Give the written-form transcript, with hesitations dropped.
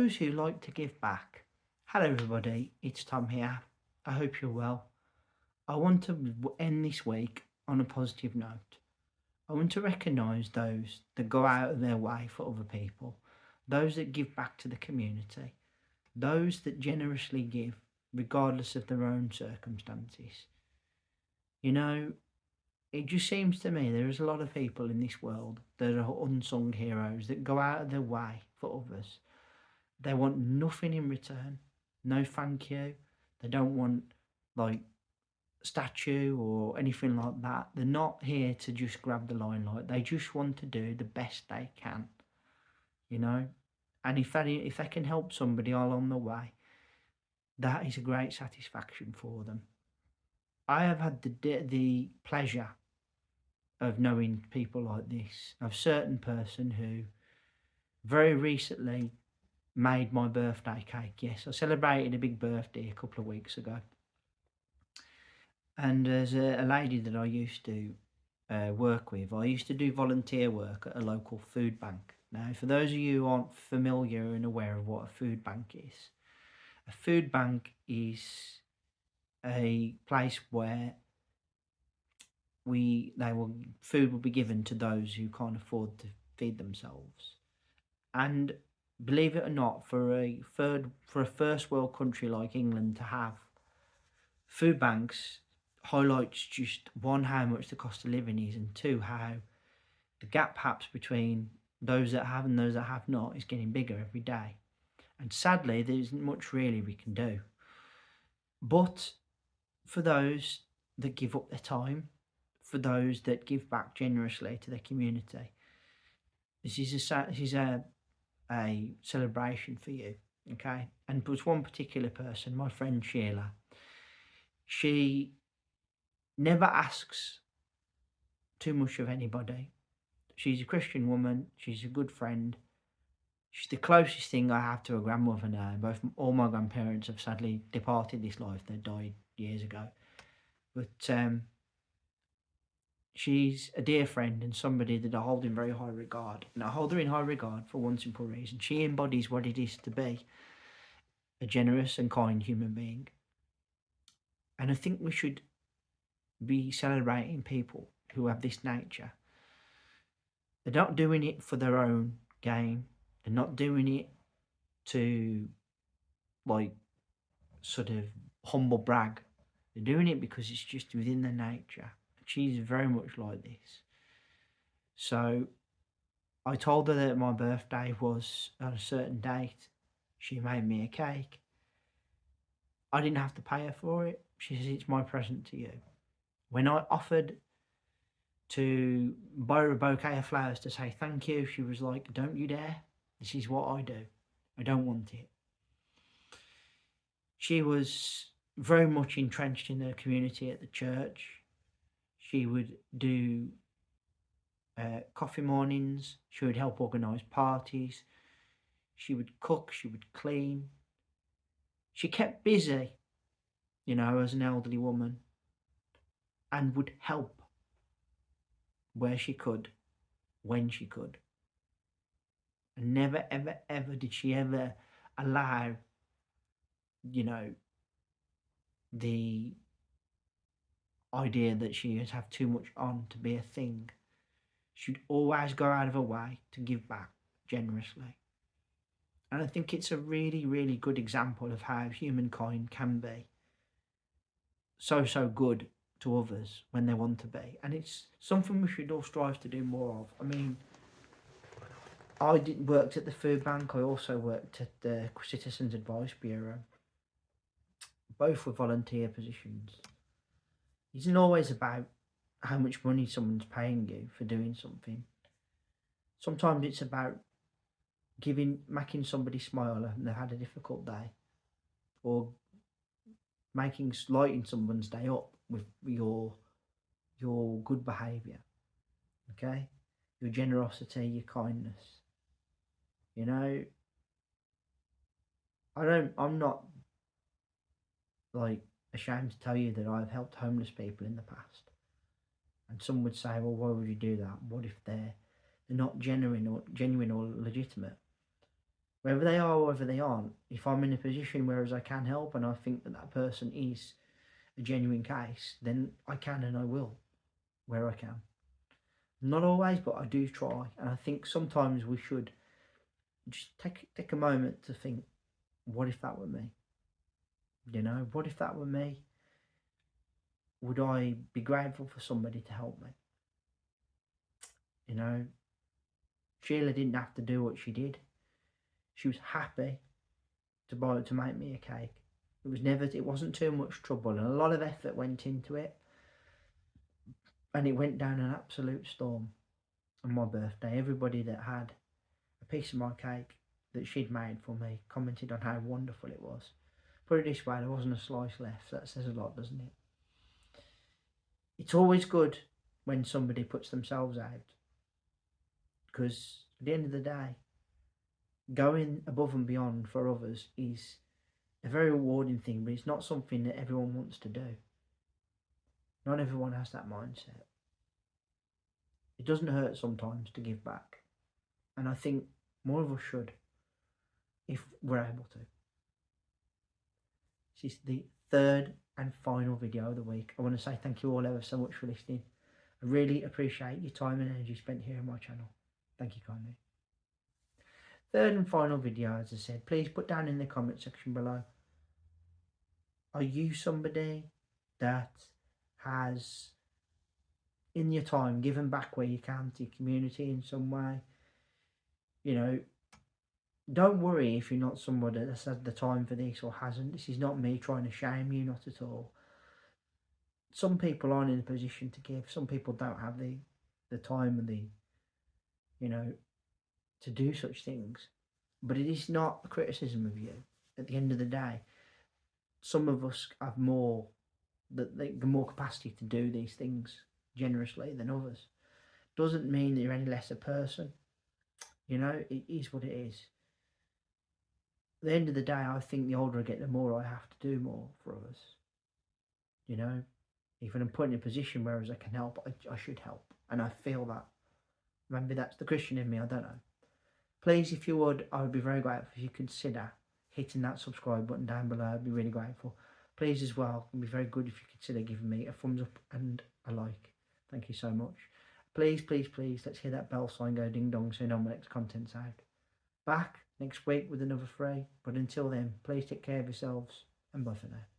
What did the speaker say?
those who like to give back. Hello, everybody, it's Tom here. I hope you're well. I want to end this week on a positive note. I want to recognise those that go out of their way for other people, those that give back to the community, those that generously give regardless of their own circumstances. You know, it just seems to me there is a lot of people in this world that are unsung heroes that go out of their way for others. They want nothing in return. No thank you. They don't want like statue or anything like that. They're not here to just grab the limelight. They just want to do the best they can, you know. And if they can help somebody along the way, that is a great satisfaction for them. I have had the pleasure of knowing people like this. A certain person who very recently made my birthday cake. Yes, I celebrated a big birthday a couple of weeks ago, and there's a lady that I used to work with. I used to do volunteer work at a local food bank. Now, for those of you who aren't familiar and aware of what a food bank is, a food bank is a place where food will be given to those who can't afford to feed themselves. And believe it or not, for a first world country like England to have food banks highlights just one, how much the cost of living is, and two, how the gap perhaps between those that have and those that have not is getting bigger every day. And sadly, there isn't much really we can do. But for those that give up their time, for those that give back generously to their community, this is a celebration for you, okay? And there was one particular person, my friend Sheila. She never asks too much of anybody. She's a Christian woman. She's a good friend. She's the closest thing I have to a grandmother now. All my grandparents have sadly departed this life. They died years ago. But she's a dear friend and somebody that I hold in very high regard. And I hold her in high regard for one simple reason. She embodies what it is to be a generous and kind human being. And I think we should be celebrating people who have this nature. They're not doing it for their own gain. They're not doing it to like sort of humble brag. They're doing it because it's just within their nature. She's very much like this. So I told her that my birthday was on a certain date. She made me a cake. I didn't have to pay her for it. She says, it's my present to you. When I offered to buy her a bouquet of flowers to say thank you, she was like, don't you dare. This is what I do. I don't want it. She was very much entrenched in the community at the church. She would do coffee mornings. She would help organise parties. She would cook. She would clean. She kept busy, as an elderly woman, and would help where she could, when she could. And never, ever, ever did she ever allow, the idea that she would have too much on to be a thing. She'd always go out of her way to give back generously. And I think it's a really, really good example of how humankind can be so good to others when they want to be. And it's something we should all strive to do more of. I mean, worked at the food bank. I also worked at the Citizens Advice Bureau. Both were volunteer positions. It isn't always about how much money someone's paying you for doing something. Sometimes it's about making somebody smile and they've had a difficult day, or lighting someone's day up with your good behaviour. Okay, your generosity, your kindness. I'm not like ashamed to tell you that I've helped homeless people in the past. And some would say, well, why would you do that? What if they're not genuine or legitimate? whether they are or whether they aren't. If I'm in a position whereas I can help and I think that that person is a genuine case, then I can and I will where I can. Not always, but I do try, and I think sometimes we should just take a moment to think, what if that were me? You know, what if that were me? Would I be grateful for somebody to help me? You know, Sheila didn't have to do what she did. She was happy to make me a cake. It wasn't too much trouble, and a lot of effort went into it, and it went down an absolute storm on my birthday. Everybody that had a piece of my cake that she'd made for me commented on how wonderful it was. Put it this way, there wasn't a slice left. That says a lot, doesn't it? It's always good when somebody puts themselves out, because at the end of the day, going above and beyond for others is a very rewarding thing, but it's not something that everyone wants to do. Not everyone has that mindset. It doesn't hurt sometimes to give back, and I think more of us should, if we're able to. This is the third and final video of the week. I want to say thank you all ever so much for listening. I really appreciate your time and energy spent here on my channel. Thank you kindly. Third and final video, as I said, please put down in the comment section below, are you somebody that has, in your time, given back where you can to your community in some way? You know, don't worry if you're not somebody that's had the time for this or hasn't. This is not me trying to shame you, not at all. Some people aren't in a position to give. Some people don't have the time and to do such things. But it is not a criticism of you. At the end of the day, some of us have more capacity to do these things generously than others. Doesn't mean that you're any less a person. You know, it is what it is. At the end of the day, I think the older I get, the more I have to do more for others. You know, even I'm put in a position where as I can help, I should help. And I feel that. Maybe that's the Christian in me, I don't know. Please, if you would, I would be very grateful if you consider hitting that subscribe button down below. I'd be really grateful. Please as well, it would be very good if you consider giving me a thumbs up and a like. Thank you so much. Please, please, please, let's hear that bell sign go ding dong so you know my next content's out. Back next week with another free. But until then, please take care of yourselves and bye for now.